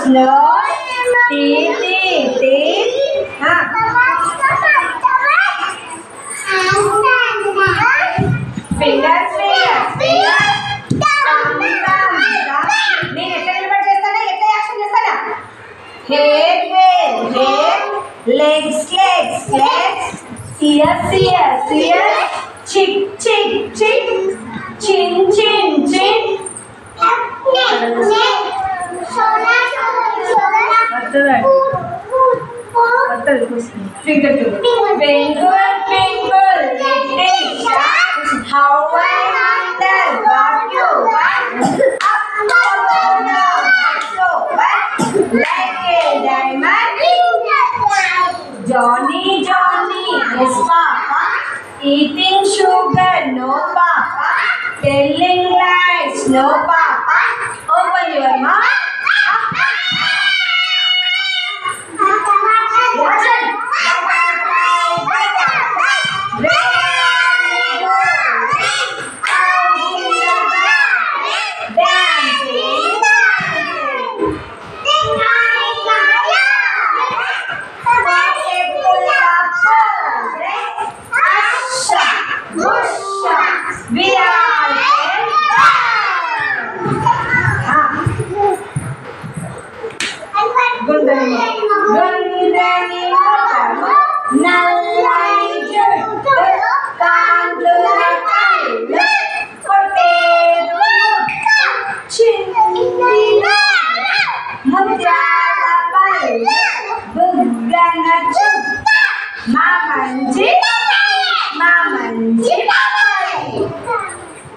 nose, teeth, fingers, నేను ఎట్లా నిలబడి చేస్తానా, ఎట్లా యాక్షన్ చేస్తానా? Head, legs, ears, chick, chin, finger, twinkle, how I wonder what you want. Like a diamond. Johnny, yes papa. Eating sugar, no papa. Telling lies, no papa. Open your mouth.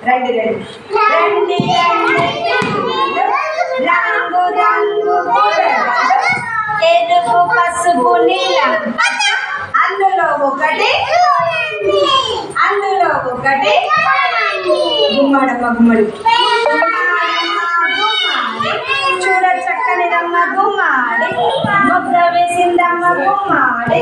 రండి రంగు ఎరుపు పసుపు నీలం అందులో ఒకటి గుమ్మడి చూడ చక్కని రమ్మ గుమ్మాడి మొగ్గ వేసిందమ్మ గుమ్మాడి